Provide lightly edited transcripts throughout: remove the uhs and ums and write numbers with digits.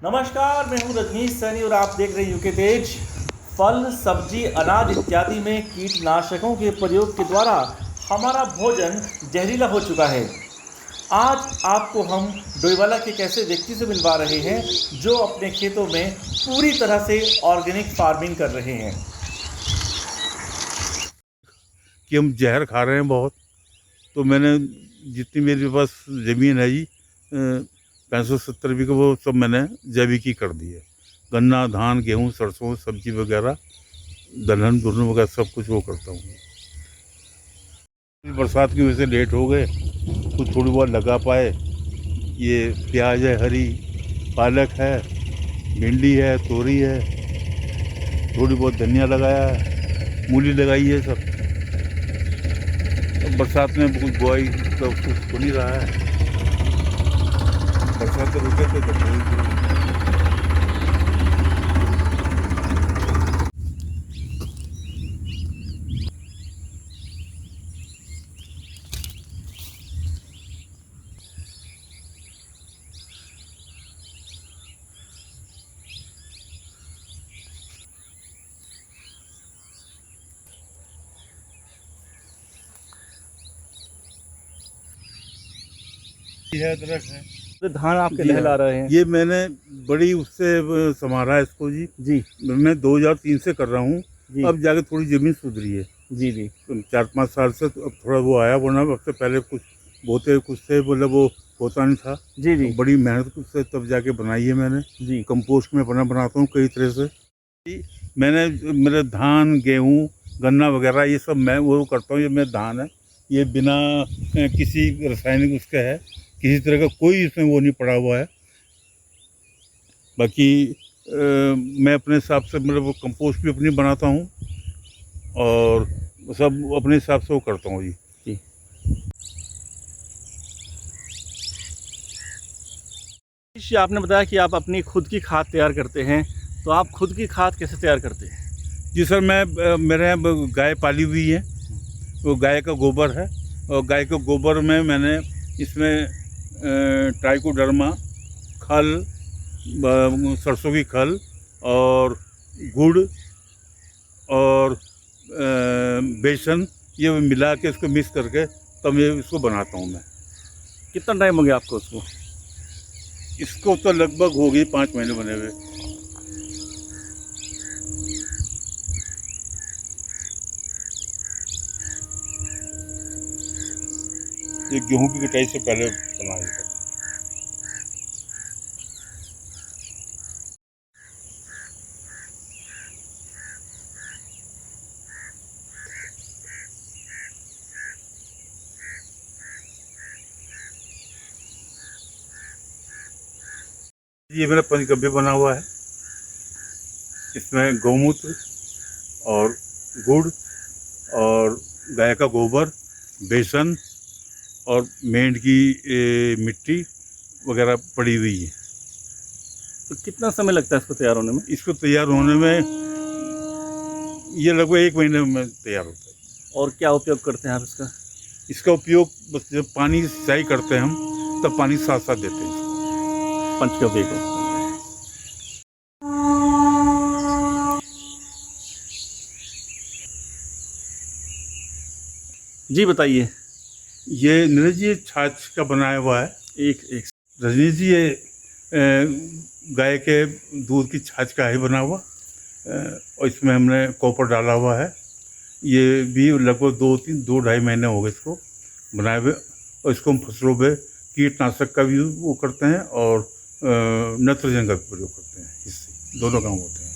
नमस्कार, मैं हूं रजनीश सैनी और आप देख रहे हैं यूके तेज। फल, सब्जी, अनाज इत्यादि में कीटनाशकों के प्रयोग के द्वारा हमारा भोजन जहरीला हो चुका है। आज आपको हम डोईवाला के एक ऐसे व्यक्ति से मिलवा रहे हैं जो अपने खेतों में पूरी तरह से ऑर्गेनिक फार्मिंग कर रहे हैं। कि हम जहर खा रहे हैं बहुत। तो मैंने जितनी मेरे पास ज़मीन है जी 65-70 बीघे, वो सब मैंने जैविक ही कर दी है। गन्ना, धान, गेहूँ, सरसों, सब्जी वगैरह, दलहन दुल्हन वगैरह सब कुछ वो करता हूँ। बरसात की वजह से लेट हो गए, कुछ थोड़ी बहुत लगा पाए। ये प्याज है, हरी पालक है, भिंडी है, तोरी है, थोड़ी बहुत धनिया लगाया है, मूली लगाई है। सब बरसात में कुछ बुआई तो कुछ हो नहीं रहा है। बरसात रुके तो है, अदरक है। तो धान आपके जी लहला हाँ। रहे हैं। ये मैंने बड़ी उससे संभाला है इसको जी। जी मैं 2003 से कर रहा हूँ। जी अब जाके थोड़ी ज़मीन सुधरी है। जी जी 4-5 साल से तो अब थोड़ा वो आया, वरना अब से पहले कुछ बोते कुछ थे, मतलब वो होता नहीं था। जी जी तो बड़ी मेहनत से तब जाके बनाई है मैंने। जी कंपोस्ट में अपना बनाता हूँ कई तरह से। मैंने मेरे धान, गेहूँ, गन्ना वगैरह ये सब मैं वो करता हूँ। ये मेरा धान है, ये बिना किसी रासायनिक उसके है, किसी तरह का कोई इसमें वो नहीं पड़ा हुआ है। बाकी मैं अपने हिसाब से मतलब वो कंपोस्ट भी अपनी बनाता हूँ और सब अपने हिसाब से वो करता हूँ जी। जी आपने बताया कि आप अपनी खुद की खाद तैयार करते हैं, तो आप खुद की खाद कैसे तैयार करते हैं? जी सर, मैं मेरे यहाँ गाय पाली हुई है, वो गाय का गोबर है। और गाय के गोबर में मैंने इसमें ट्राइकोडर्मा, खल, सरसों की खल और गुड़ और बेसन, ये मिला के इसको मिक्स करके तब ये इसको बनाता हूँ मैं। कितना टाइम हो गया आपको उसको? इसको तो लगभग हो गई 5 महीने बने हुए। ये गेहूं की कटाई से पहले बनाया था। ये मेरा पंचगव्य बना हुआ है। इसमें गौमूत्र और गुड़ और गाय का गोबर, बेसन और मेंढ की मिट्टी वगैरह पड़ी हुई है। तो कितना समय लगता है इसको तैयार होने में? इसको तैयार होने में ये लगभग 1 महीने में तैयार होता है। और क्या उपयोग करते हैं आप इसका? इसका उपयोग बस जब पानी सिंचाई करते हैं हम, तब पानी साथ साथ देते हैं। पंचगव्य को। जी बताइए। ये नीरज जी छाछ का बनाया हुआ है। एक एक रजनीश जी, ये गाय के दूध की छाछ का है बना हुआ। और इसमें हमने कॉपर डाला हुआ है। ये भी लगभग 2-2.5 महीने हो गए इसको बनाए हुए। और इसको हम फसलों पे कीटनाशक का भी वो करते हैं और नाइट्रोजन का भी प्रयोग करते हैं। इससे दोनों काम होते हैं।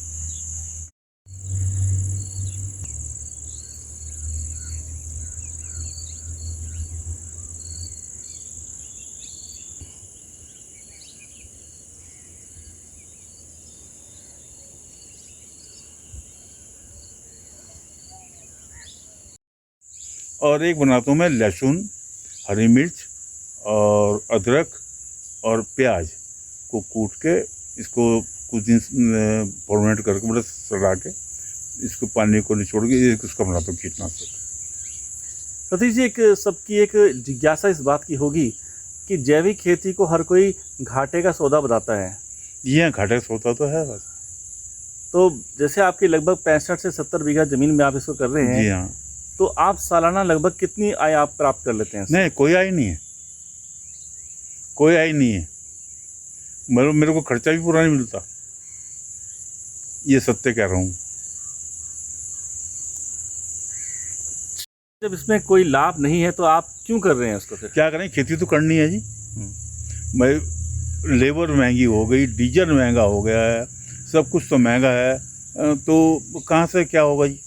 और एक बनाता हूँ मैं लहसुन, हरी मिर्च और अदरक और प्याज को कूट के इसको कुछ दिन फर्मेंट करके मतलब सड़ा के इसको पानी को निचोड़ के इसका बनाता हूँ कीटनाशक। सतीश जी, एक सबकी एक जिज्ञासा इस बात की होगी कि जैविक खेती को हर कोई घाटे का सौदा बताता है, ये यहाँ घाटे का सौदा तो है बस। तो जैसे आपकी लगभग 65 से 70 बीघा जमीन में आप इसको कर रहे हैं, जी हाँ। तो आप सालाना लगभग कितनी आय आप प्राप्त कर लेते हैं इससे? नहीं, कोई आय नहीं है, कोई आय नहीं है। मेरे को खर्चा भी पूरा नहीं मिलता, ये सत्य कह रहा हूँ। जब इसमें कोई लाभ नहीं है तो आप क्यों कर रहे हैं इसको फिर? क्या करें, खेती तो करनी है जी। मैं लेबर महंगी हो गई, डीजल महंगा हो गया है, सब कुछ तो महंगा है, तो कहाँ से क्या होगा जी।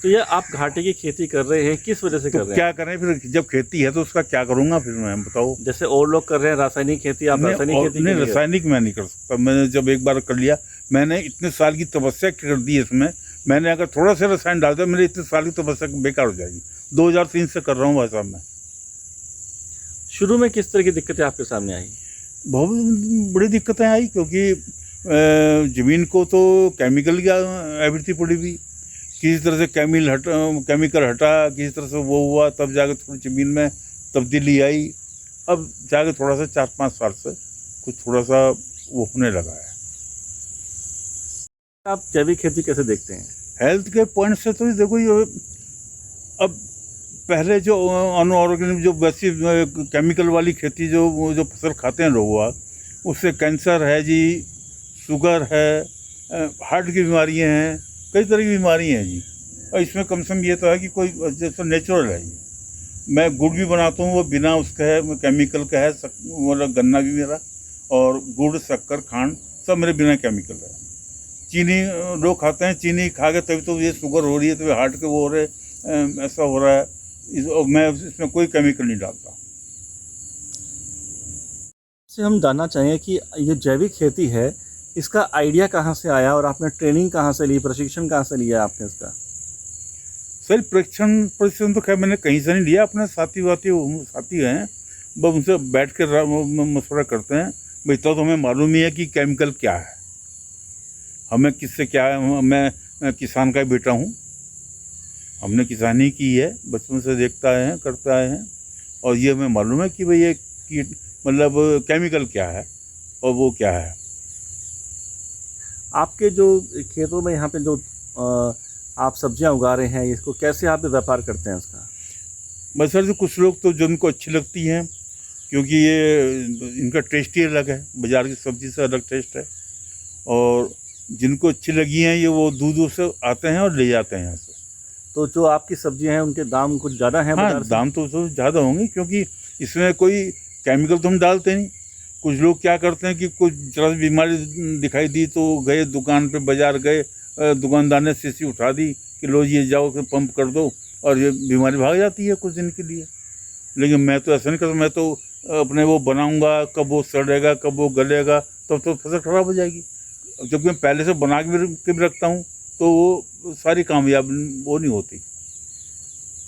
तो ये आप घाटे की खेती कर रहे हैं, किस वजह से कर तो रहे हैं? क्या करें फिर, जब खेती है तो उसका क्या करूँगा फिर मैं, बताओ। जैसे और लोग कर रहे हैं रासायनिक खेती, आप रासायनिक खेती नहीं, क्यों नहीं रासायनिक मैं नहीं कर सकता। मैंने जब एक बार कर लिया, मैंने इतने साल की तपस्या कर दी इसमें, मैंने अगर थोड़ा सा रसायन डाल दिया, मेरे इतने साल की तपस्या बेकार हो जाएगी। 2003 से कर रहा हूँ भाई साहब मैं। शुरू में किस तरह की दिक्कतें आपके सामने आई? बहुत बड़ी दिक्कतें आई, क्योंकि ज़मीन को तो केमिकल की आवृत्ति पड़ी हुई, किसी तरह से केमिकल हटा, किसी तरह से वो हुआ, तब जाकर थोड़ी ज़मीन में तब्दीली आई। अब जाकर थोड़ा सा 4-5 साल से कुछ थोड़ा सा वो होने लगा है। आप जैविक खेती कैसे देखते हैं? हेल्थ के पॉइंट से तो देखो, ये अब पहले जो अनऑर्गेनिक, जो वैसी केमिकल वाली खेती, जो फसल खाते हैं लोग, उससे कैंसर है जी, शुगर है, हार्ट की बीमारियां हैं, कई तरह की बीमारियां हैं जी। और इसमें कम से कम ये तो है कि कोई जैसे नेचुरल है जी। मैं गुड़ भी बनाता हूँ, वो बिना उसका है, केमिकल का है, मतलब गन्ना भी मेरा, और गुड़, शक्कर, खांड सब मेरे बिना केमिकल है। चीनी लोग खाते हैं, चीनी खा के तभी तो ये शुगर हो रही है, तो हार्ट के वो हो रहे, ऐसा हो रहा है। मैं इसमें कोई केमिकल नहीं डालता। से हम जानना चाहेंगे कि ये जैविक खेती है, इसका आइडिया कहाँ से आया और आपने ट्रेनिंग कहाँ से ली, प्रशिक्षण कहाँ से लिया आपने इसका? सर, प्रशिक्षण तो खैर मैंने कहीं से नहीं लिया, अपने साथी हैं, बस उनसे बैठ कर मशवरा करते हैं। भाई तो हमें मालूम ही है कि केमिकल क्या है, हमें किससे क्या है। मैं किसान का बेटा हूँ, हमने किसानी की है, बचपन से देखता आए हैं, करते आए हैं, और ये हमें मालूम है कि भाई ये कीट मतलब केमिकल क्या है और वो क्या है। आपके जो खेतों में यहाँ पे जो आप सब्जियां उगा रहे हैं, इसको कैसे आप व्यापार करते हैं इसका? बस सर, जो कुछ लोग तो जिनको अच्छी लगती हैं, क्योंकि ये इनका टेस्ट ही अलग है, बाज़ार की सब्ज़ी से अलग टेस्ट है, और जिनको अच्छी लगी हैं ये वो दूर से आते हैं और ले जाते हैं यहाँ से। तो जो आपकी सब्जियां हैं उनके दाम कुछ ज़्यादा हैं बाजार हाँ, से? दाम तो ज़्यादा होंगे, क्योंकि इसमें कोई केमिकल तो हम डालते नहीं। कुछ लोग क्या करते हैं कि कुछ जरा सी बीमारी दिखाई दी तो गए दुकान पे, बाज़ार गए, दुकानदार ने शीशी उठा दी कि लो ये जाओ कि पंप कर दो, और ये बीमारी भाग जाती है कुछ दिन के लिए। लेकिन मैं तो ऐसा नहीं करता, मैं तो अपने वो बनाऊंगा, कब वो सड़ेगा, कब वो गलेगा, तब तो फसल खराब हो जाएगी। जब मैं पहले से बना के भी रखता हूँ तो वो सारी कामयाब वो नहीं होती।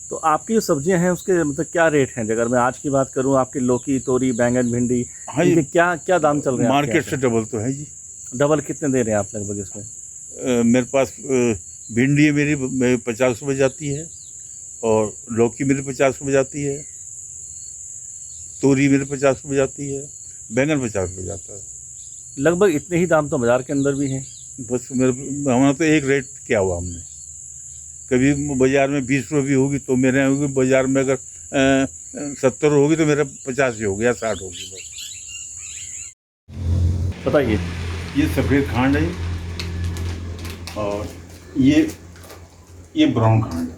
तो आपकी जो सब्जियां हैं उसके मतलब क्या रेट हैं? अगर मैं आज की बात करूं, आपकी लौकी, तोरी, बैंगन, भिंडी, हाँ, इनके क्या दाम चल रहे हैं? मार्केट से डबल तो है जी। डबल कितने दे रहे हैं आप लगभग इसमें? मेरे पास भिंडी मेरी 50 रुपये जाती है, और लौकी मेरी 50 रुपये जाती है, तोरी मेरे 50 रुपये जाती है, बैंगन 50 रुपये जाता है। लगभग इतने ही दाम तो बाजार के अंदर भी हैं। बस हमारा तो एक रेट क्या हुआ, हमने कभी बाज़ार में 20 रुपये भी होगी तो मेरे यहाँ होगी, बाज़ार में अगर 70 होगी तो मेरा 50 ही होगी या 60 होगी। बस बताइए। ये सफ़ेद खांड है, और ये ब्राउन खांड है।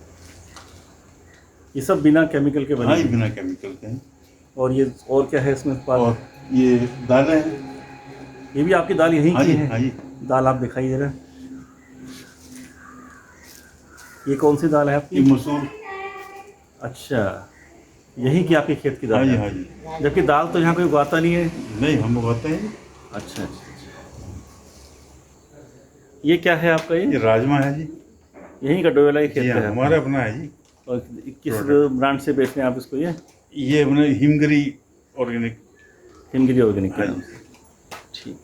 ये सब बिना केमिकल के बने? हाँ, ये बिना केमिकल के हैं। और ये और क्या है इसमें? और ये दालें हैं। ये भी आपकी दाल यहीं की है? हाँ जी। दाल आप दिखाई दे रहे हैं। ये कौन सी दाल है आपकी? ये मसूर। अच्छा, यहीं की आपके खेत की दाल है? हाँ जी। जबकि दाल तो यहाँ कोई उगाता नहीं है। नहीं, हम उगाते हैं। अच्छा। ये क्या है आपका? ये राजमा है जी। यहीं का डोवेला खेत है? हमारा अपना है जी। और किस ब्रांड से बेच रहे हैं आप इसको? ये अपने हिमगिरी ऑर्गेनिक के नाम से। ठीक।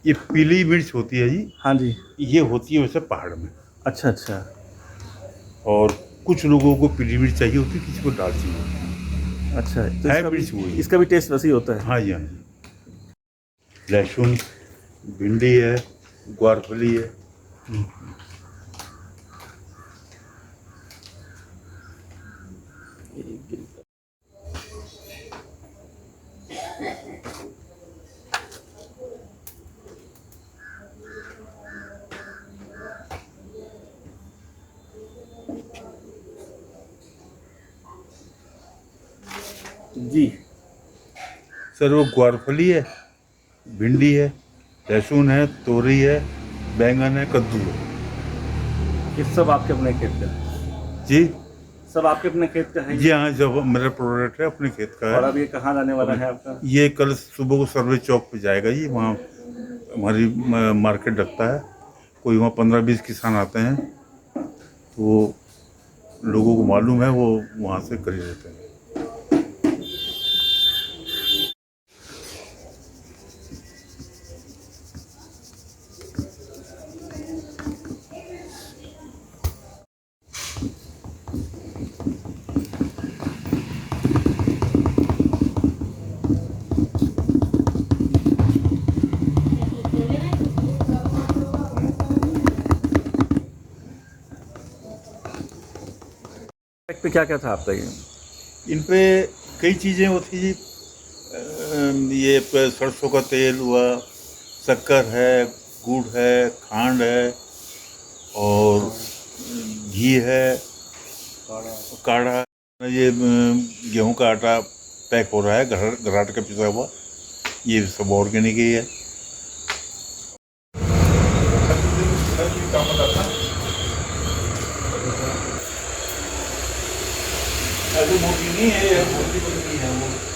ये पीली मिर्च होती है जी। हाँ जी। ये होती है वैसे पहाड़ में। अच्छा अच्छा। और कुछ लोगों को पीली मिर्च चाहिए होती है, किसी को दाल चाहिए होती अच्छा तो है इसका मिर्च वही है। इसका भी टेस्ट वैसे ही होता है। हाँ जी, हाँ जी। लहसुन, भिंडी है, ग्वारफली है। जी। सर वो ग्वारफली है, भिंडी है, लहसुन है, तोरई है, बैंगन है, कद्दू है। ये सब आपके अपने खेत का है? जी सब आपके अपने खेत का है जी हाँ, जब मेरा प्रोडक्ट है अपने खेत का और है। अब ये कहाँ जाने वाला है आपका? ये कल सुबह को सर्वे चौक पे जाएगा जी, वहाँ हमारी मार्केट लगता है। कोई वहाँ 15-20 किसान आते हैं, तो लोगों को मालूम है, वो वहाँ से खरीद लेते हैं। पे क्या क्या था आपका ये? इन पे कई चीज़ें होती जी। ये सरसों का तेल हुआ, शक्कर है, गुड़ है, खांड है और घी है, काढ़ा। ये गेहूं का आटा पैक हो रहा है, घराट का पिसा हुआ, ये सब ऑर्गेनिक ही है। ऐसे मोटी नहीं है, मोटी नहीं है वो।